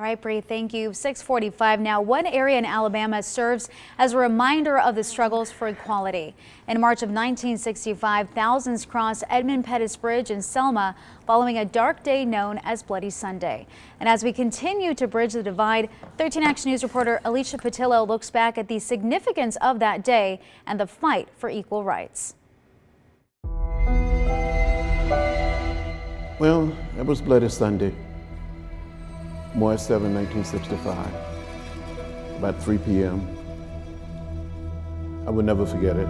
right, Bree, thank you. 6:45 now. One area in Alabama serves as a reminder of the struggles for equality. In March of 1965, thousands crossed Edmund Pettus Bridge in Selma following a dark day known as Bloody Sunday. And as we continue to bridge the divide, 13 Action News reporter Alicia Patillo looks back at the significance of that day and the fight for equal rights. Well, it was Bloody Sunday, March 7, 1965, about 3 p.m. I would never forget it.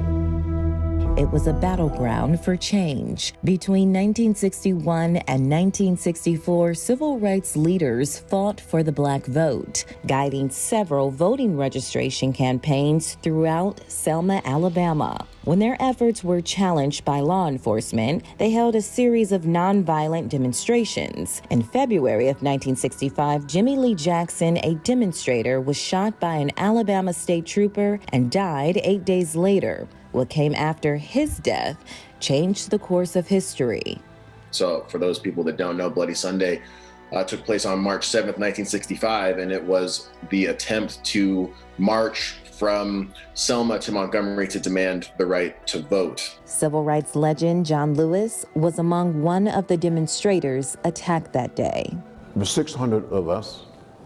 It was a battleground for change. Between 1961 and 1964, civil rights leaders fought for the black vote, guiding several voting registration campaigns throughout Selma, Alabama. When their efforts were challenged by law enforcement, they held a series of nonviolent demonstrations. In February of 1965, Jimmy Lee Jackson, a demonstrator, was shot by an Alabama state trooper and died 8 days later. What came after his death changed the course of history. So for those people that don't know, Bloody Sunday took place on March 7th, 1965, and it was the attempt to march from Selma to Montgomery to demand the right to vote. Civil rights legend John Lewis was among one of the demonstrators attacked that day. There were 600 of us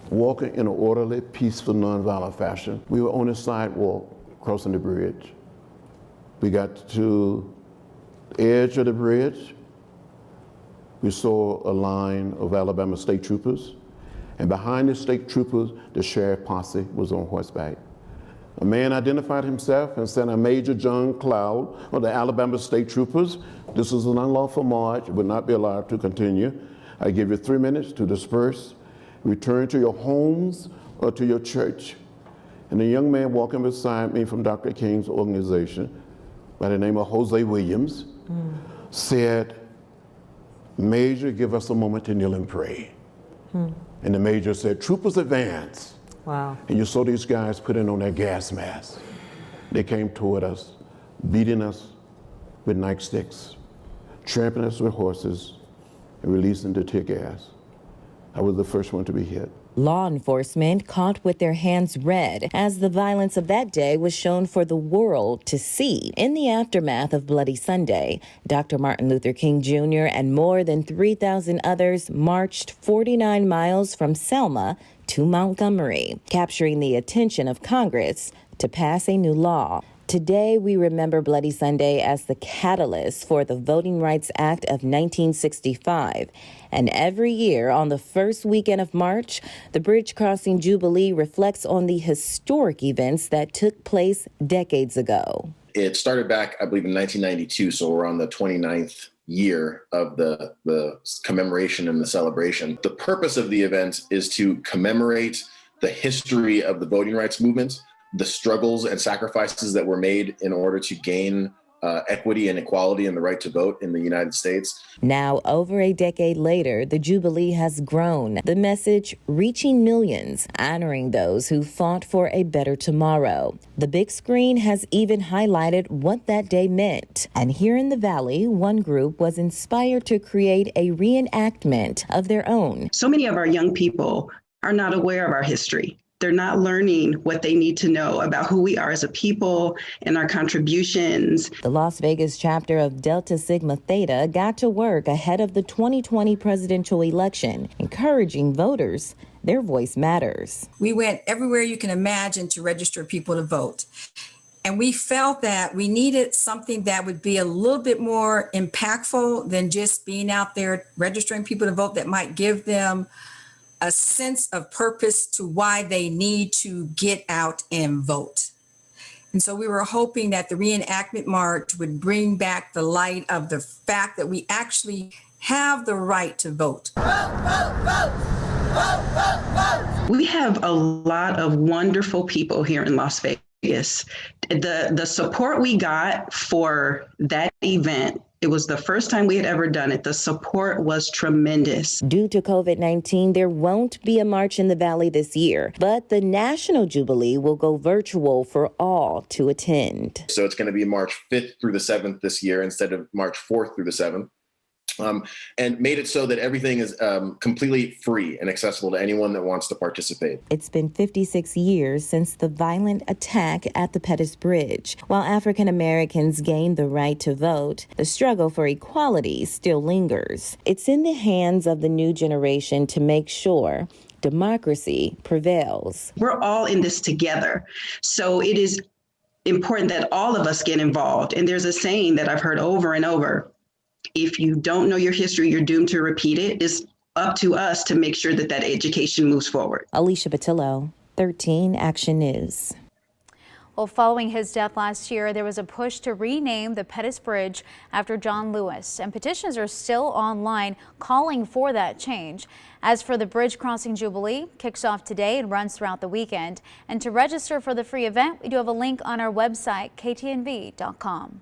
walking in an orderly, peaceful, nonviolent fashion. We were on a sidewalk crossing the bridge. We got to the edge of the bridge. We saw a line of Alabama state troopers, and behind the state troopers, the sheriff posse was on horseback. A man identified himself and said, "I'm Major John Cloud of the Alabama state troopers. This is an unlawful march, would not be allowed to continue. I give you 3 minutes to disperse, return to your homes or to your church." And a young man walking beside me from Dr. King's organization by the name of Jose Williams said, "Major, give us a moment to kneel and pray." And the major said, "Troopers advance." Wow. And you saw these guys putting on their gas masks. They came toward us, beating us with nightsticks, trampling us with horses, and releasing the tear gas. I was the first one to be hit. Law enforcement caught with their hands red as the violence of that day was shown for the world to see. In the aftermath of Bloody Sunday, Dr. Martin Luther King Jr. and more than 3,000 others marched 49 miles from Selma to Montgomery, capturing the attention of Congress to pass a new law. Today, we remember Bloody Sunday as the catalyst for the Voting Rights Act of 1965. And every year, on the first weekend of March, the Bridge Crossing Jubilee reflects on the historic events that took place decades ago. It started back, I believe, in 1992, so we're on the 29th year of the commemoration and the celebration. The purpose of the event is to commemorate the history of the voting rights movement, the struggles and sacrifices that were made in order to gain equity and equality and the right to vote in the United States. Now, over a decade later, the Jubilee has grown, the message reaching millions, honoring those who fought for a better tomorrow. The big screen has even highlighted what that day meant. And here in the Valley, one group was inspired to create a reenactment of their own. So many of our young people are not aware of our history. They're not learning what they need to know about who we are as a people and our contributions. The Las Vegas chapter of Delta Sigma Theta got to work ahead of the 2020 presidential election, encouraging voters their voice matters. We went everywhere you can imagine to register people to vote. And we felt that we needed something that would be a little bit more impactful than just being out there registering people to vote, that might give them a sense of purpose to why they need to get out and vote. And so we were hoping that the reenactment march would bring back the light of the fact that we actually have the right to vote. Vote, vote, vote. Vote, vote, vote. We have a lot of wonderful people here in Las Vegas. The support we got for that event, it was the first time we had ever done it. The support was tremendous. Due to COVID-19, there won't be a march in the Valley this year, but the National Jubilee will go virtual for all to attend. So it's going to be March 5th through the 7th this year instead of March 4th through the 7th. and made it so that everything is completely free and accessible to anyone that wants to participate. It's been 56 years since the violent attack at the Pettus Bridge. While African Americans gained the right to vote, the struggle for equality still lingers. It's in the hands of the new generation to make sure democracy prevails. We're all in this together. So it is important that all of us get involved. And there's a saying that I've heard over and over: if you don't know your history, you're doomed to repeat it. It's up to us to make sure that that education moves forward. Alicia Batillo, 13 Action News. Well, following his death last year, there was a push to rename the Pettus Bridge after John Lewis, and petitions are still online calling for that change. As for the Bridge Crossing Jubilee, kicks off today and runs throughout the weekend. And to register for the free event, we do have a link on our website, ktnv.com.